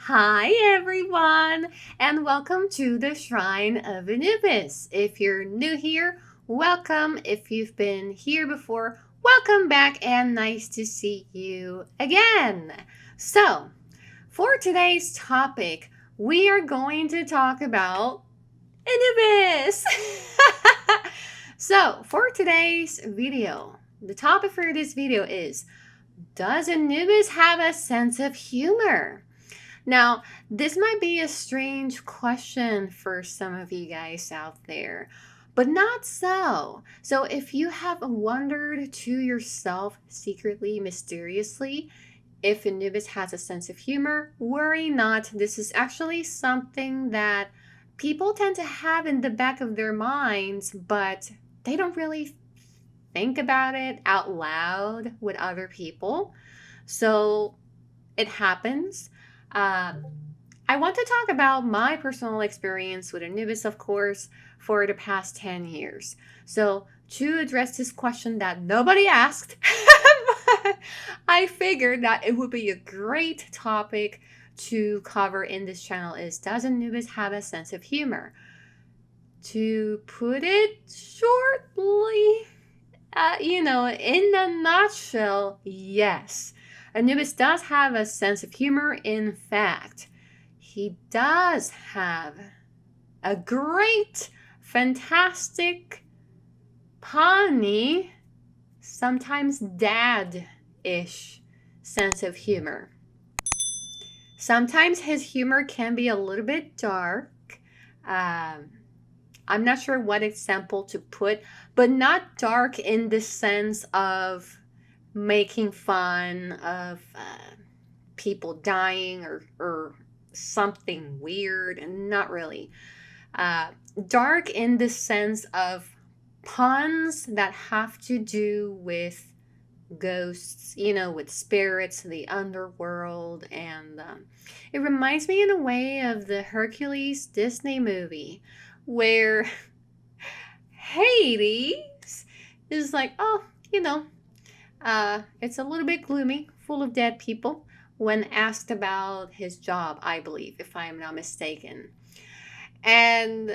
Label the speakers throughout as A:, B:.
A: Hi, everyone, and welcome to the Shrine of Anubis. If you're new here, welcome. If you've been here before, welcome back, and nice to see you again. So, for today's topic, we are going to talk about Anubis. So, for today's video, the topic for this video is, does Anubis have a sense of humor? Now, this might be a strange question for some of you guys out there, but not so. So, if you have wondered to yourself secretly, mysteriously, if Anubis has a sense of humor, worry not. This is actually something that people tend to have in the back of their minds, but they don't really think about it out loud with other people. So, it happens. Um, I want to talk about my personal experience with Anubis, of course, for the past 10 years. So, to address this question that nobody asked, I figured that it would be a great topic to cover in this channel is, does Anubis have a sense of humor? To put it shortly, in a nutshell, yes. Anubis does have a sense of humor. In fact, he does have a great, fantastic, punny, sometimes dad-ish sense of humor. Sometimes his humor can be a little bit dark. I'm not sure what example to put, but not dark in the sense of making fun of people dying or something weird, and not really. Dark in the sense of puns that have to do with ghosts, with spirits, the underworld, and it reminds me in a way of the Hercules Disney movie where Hades is like, oh, it's a little bit gloomy, full of dead people, when asked about his job, I believe, if I am not mistaken. And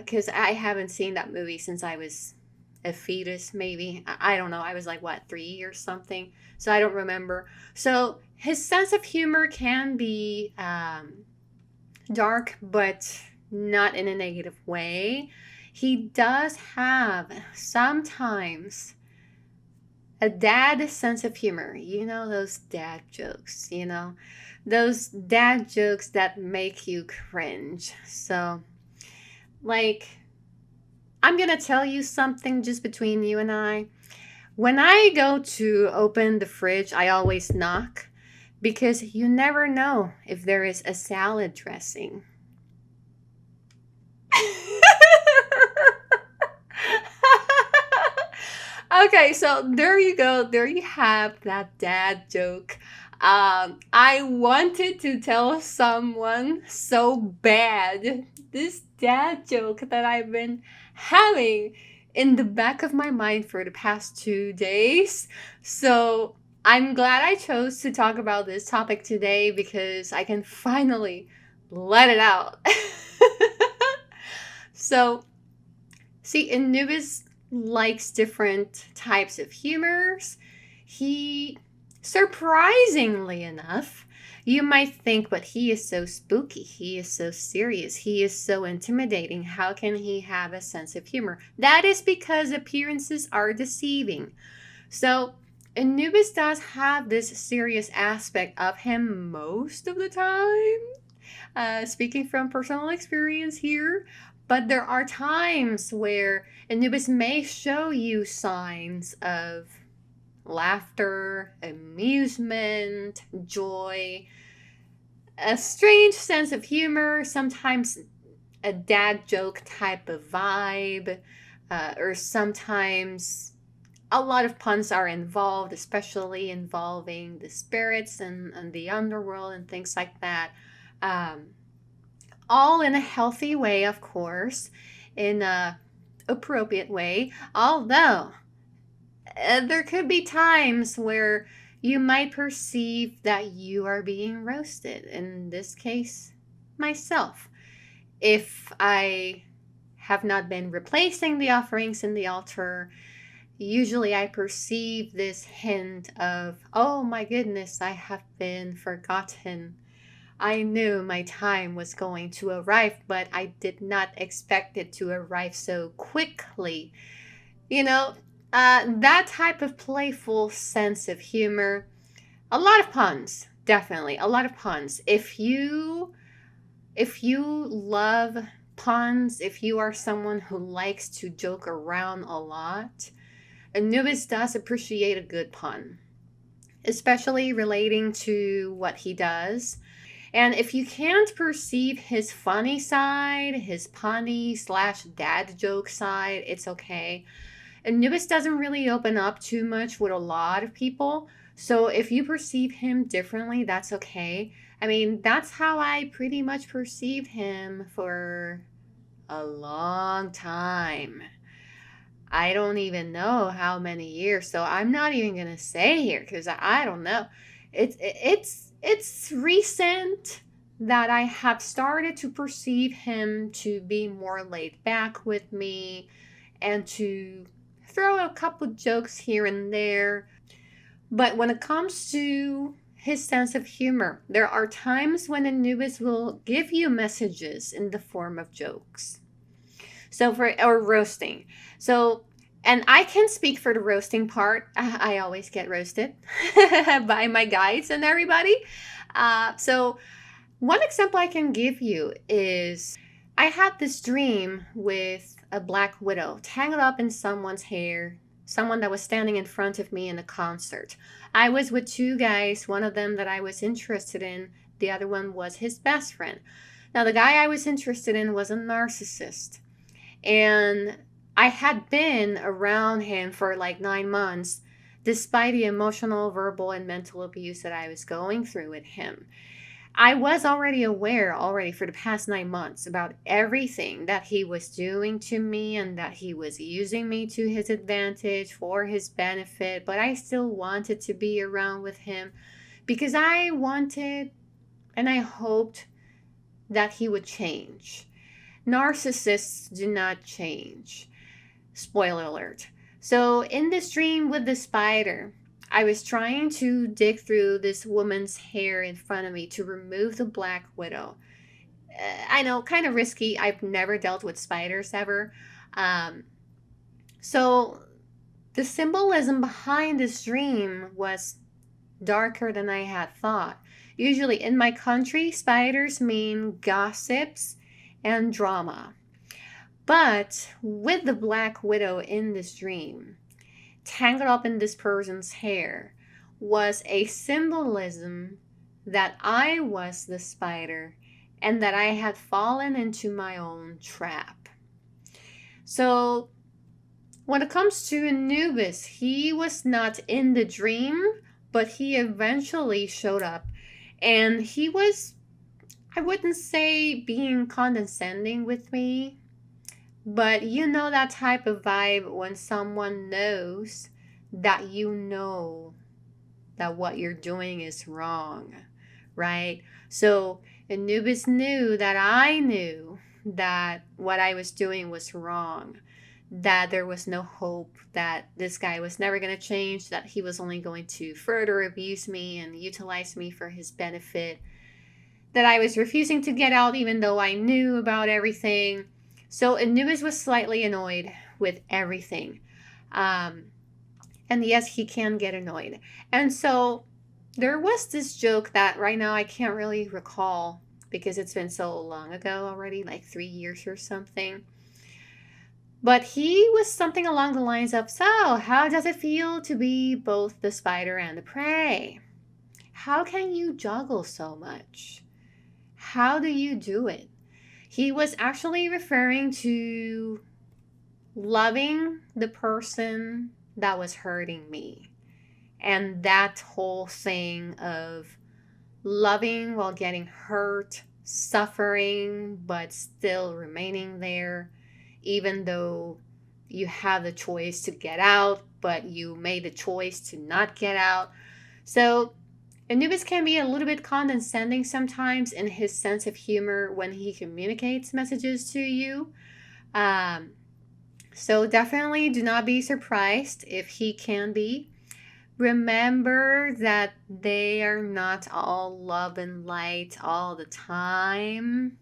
A: because I haven't seen that movie since I was a fetus, maybe. I don't know. I was like, what, 3 or something? So I don't remember. So his sense of humor can be dark, but not in a negative way. He does have sometimes a dad sense of humor. Those dad jokes, those dad jokes that make you cringe. So, like, I'm gonna tell you something just between you and I. When I go to open the fridge, I always knock because you never know if there is a salad dressing. Okay, so there you go. There you have that dad joke. I wanted to tell someone so bad this dad joke that I've been having in the back of my mind for the past 2 days. So I'm glad I chose to talk about this topic today because I can finally let it out. So, see, Anubis likes different types of humors. He, surprisingly enough, you might think, but he is so spooky, he is so serious, he is so intimidating. How can he have a sense of humor? That is because appearances are deceiving. So, Anubis does have this serious aspect of him most of the time. Speaking from personal experience here, but there are times where Anubis may show you signs of laughter, amusement, joy, a strange sense of humor, sometimes a dad joke type of vibe, or sometimes a lot of puns are involved, especially involving the spirits and the underworld and things like that. Um, all in a healthy way, of course, in a appropriate way. Although there could be times where you might perceive that you are being roasted. In this case, myself. If I have not been replacing the offerings in the altar, usually I perceive this hint of, oh my goodness, I have been forgotten. I knew my time was going to arrive, but I did not expect it to arrive so quickly. You know, that type of playful sense of humor, a lot of puns, definitely, a lot of puns. If you love puns, if you are someone who likes to joke around a lot, Anubis does appreciate a good pun, especially relating to what he does. And if you can't perceive his funny side, his punny slash dad joke side, it's okay. Anubis doesn't really open up too much with a lot of people. So if you perceive him differently, that's okay. I mean, that's how I pretty much perceived him for a long time. I don't even know how many years, so I'm not even gonna say here because I don't know. It's recent that I have started to perceive him to be more laid back with me and to throw a couple jokes here and there. But when it comes to his sense of humor, there are times when Anubis will give you messages in the form of jokes. So for or roasting. So and I can speak for the roasting part. I always get roasted by my guides and everybody. So one example I can give you is I had this dream with a black widow tangled up in someone's hair, someone that was standing in front of me in a concert. I was with two guys, one of them that I was interested in, the other one was his best friend. Now, the guy I was interested in was a narcissist. And I had been around him for like 9 months, despite the emotional, verbal, and mental abuse that I was going through with him. I was already aware already for the past 9 months about everything that he was doing to me and that he was using me to his advantage for his benefit, but I still wanted to be around with him because I wanted and I hoped that he would change. Narcissists do not change. Spoiler alert. So, in this dream with the spider, I was trying to dig through this woman's hair in front of me to remove the black widow. I know, kind of risky. I've never dealt with spiders ever. Um, so, the symbolism behind this dream was darker than I had thought. Usually, in my country, spiders mean gossips and drama. But with the black widow in this dream, tangled up in this person's hair, was a symbolism that I was the spider and that I had fallen into my own trap. So when it comes to Anubis, he was not in the dream, but he eventually showed up. And he was, I wouldn't say being condescending with me, but you know that type of vibe when someone knows that you know that what you're doing is wrong, right? So Anubis knew that I knew that what I was doing was wrong, that there was no hope, that this guy was never going to change, that he was only going to further abuse me and utilize me for his benefit, that I was refusing to get out even though I knew about everything. So Anubis was slightly annoyed with everything. And yes, he can get annoyed. And so there was this joke that right now I can't really recall because it's been so long ago already, like 3 years or something. But he was something along the lines of, so how does it feel to be both the spider and the prey? How can you juggle so much? How do you do it? He was actually referring to loving the person that was hurting me. And that whole thing of loving while getting hurt, suffering, but still remaining there, even though you have the choice to get out, but you made the choice to not get out. So Anubis can be a little bit condescending sometimes in his sense of humor when he communicates messages to you. Um, so definitely do not be surprised if he can be. Remember that they are not all love and light all the time.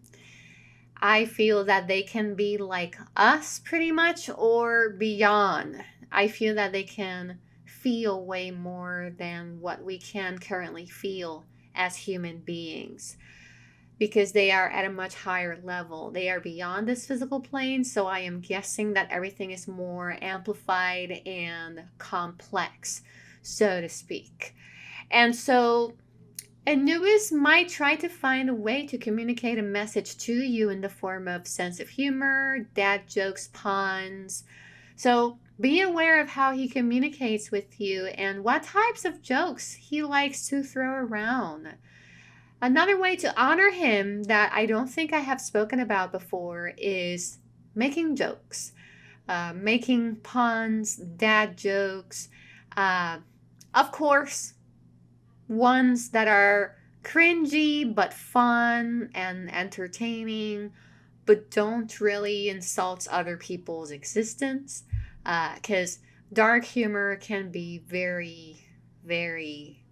A: I feel that they can be like us pretty much or beyond. I feel that they can feel way more than what we can currently feel as human beings because they are at a much higher level. They are beyond this physical plane, so I am guessing that everything is more amplified and complex, so to speak. And so Anubis might try to find a way to communicate a message to you in the form of sense of humor, dad jokes, puns. So be aware of how he communicates with you and what types of jokes he likes to throw around. Another way to honor him that I don't think I have spoken about before is making jokes, making puns, dad jokes. Uh, of course, ones that are cringy but fun and entertaining, but don't really insult other people's existence. Because dark humor can be very, very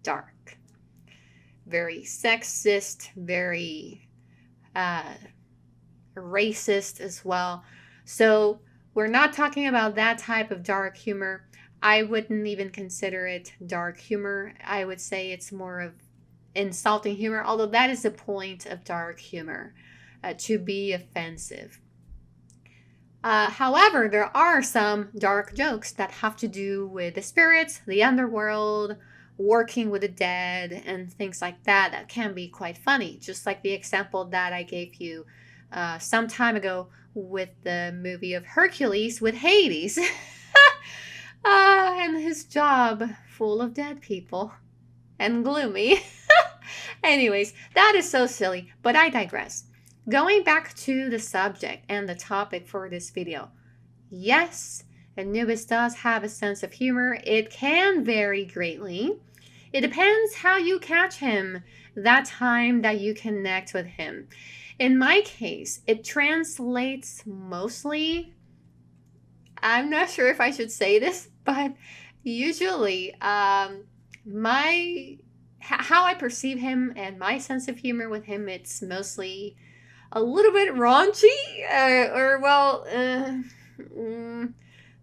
A: dark, very sexist, very uh, racist as well. So we're not talking about that type of dark humor. I wouldn't even consider it dark humor. I would say it's more of insulting humor, although that is the point of dark humor, to be offensive. However, there are some dark jokes that have to do with the spirits, the underworld, working with the dead, and things like that that can be quite funny, just like the example that I gave you some time ago with the movie of Hercules with Hades. And his job full of dead people and gloomy. Anyways, that is so silly, but I digress. Going back to the subject and the topic for this video. Yes, Anubis does have a sense of humor. It can vary greatly. It depends how you catch him, that time that you connect with him. In my case, it translates mostly, I'm not sure if I should say this, but usually how I perceive him and my sense of humor with him, it's mostly a little bit raunchy,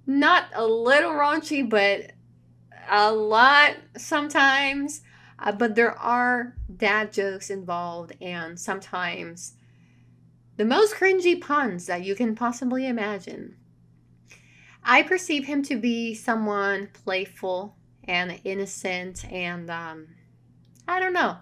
A: not a little raunchy, but a lot sometimes. But there are dad jokes involved, and sometimes the most cringy puns that you can possibly imagine. I perceive him to be someone playful and innocent, and I don't know,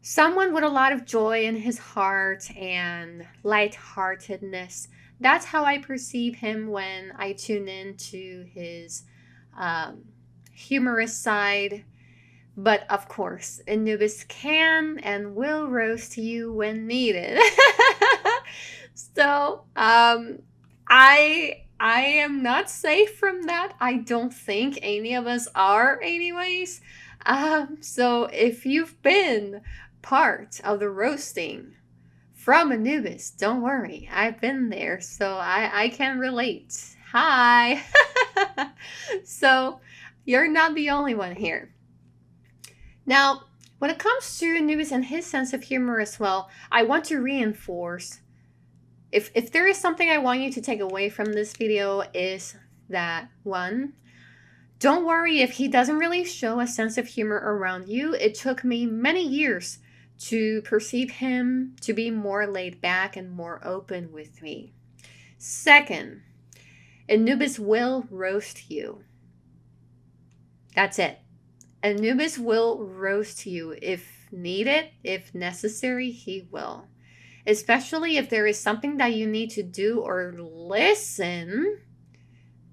A: someone with a lot of joy in his heart and lightheartedness. That's how I perceive him when I tune into his um, humorous side. But of course, Anubis can and will roast you when needed. So I am not safe from that. I don't think any of us are, anyways. So if you've been part of the roasting from Anubis, don't worry, I've been there, so I can relate. Hi. So you're not the only one here. Now, when it comes to Anubis and his sense of humor as well, I want to reinforce, if there is something I want you to take away from this video, is that, one, don't worry if he doesn't really show a sense of humor around you. It took me many years to perceive him to be more laid back and more open with me. Second, Anubis will roast you. That's it. Anubis will roast you if needed, if necessary, he will. Especially if there is something that you need to do or listen,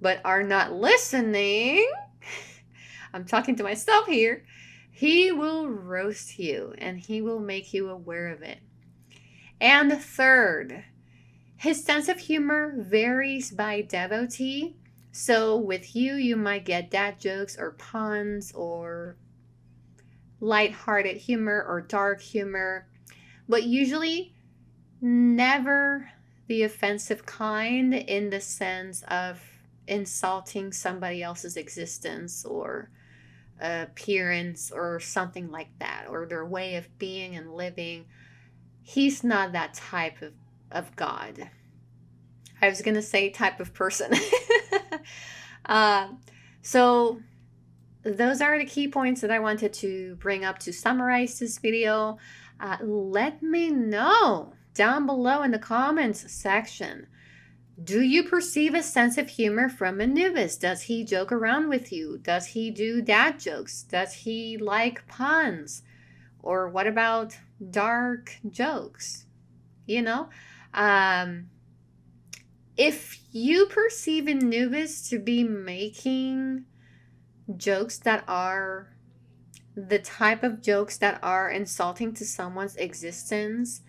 A: but are not listening. I'm talking to myself here. He will roast you and he will make you aware of it. And third, his sense of humor varies by devotee. So with you, you might get dad jokes or puns or lighthearted humor or dark humor, but usually never the offensive kind in the sense of insulting somebody else's existence or appearance or something like that, or their way of being and living. He's not that type of God. I was going to say type of person. uh, so those are the key points that I wanted to bring up to summarize this video. Let me know down below in the comments section. Do you perceive a sense of humor from Anubis? Does he joke around with you? Does he do dad jokes? Does he like puns? Or what about dark jokes? You know? If you perceive Anubis to be making jokes that are the type of jokes that are insulting to someone's existence,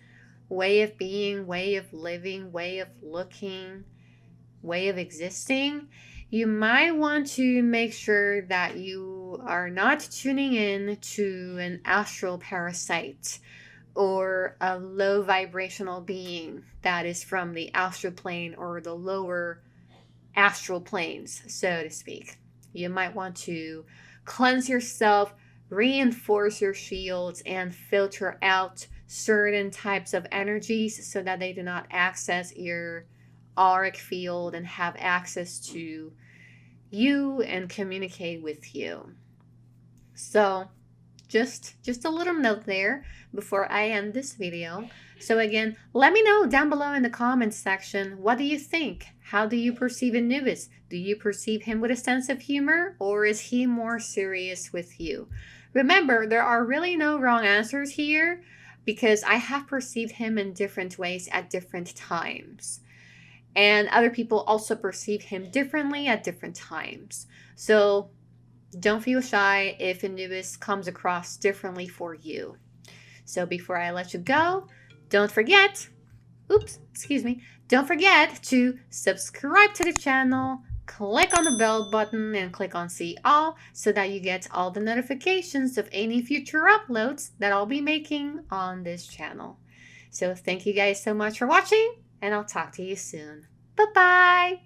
A: way of being, way of living, way of looking, way of existing, you might want to make sure that you are not tuning in to an astral parasite or a low vibrational being that is from the astral plane or the lower astral planes, so to speak. You might want to cleanse yourself, reinforce your shields, and filter out certain types of energies so that they do not access your auric field and have access to you and communicate with you. So just a little note there before I end this video. So again, let me know down below in the comments section, what do you think? How do you perceive Anubis? Do you perceive him with a sense of humor, or is he more serious with you? Remember, there are really no wrong answers here because I have perceived him in different ways at different times. And other people also perceive him differently at different times. So don't feel shy if Anubis comes across differently for you. So before I let you go, don't forget to subscribe to the channel, click on the bell button, and click on see all so that you get all the notifications of any future uploads that I'll be making on this channel. So thank you guys so much for watching, and I'll talk to you soon. Bye-bye!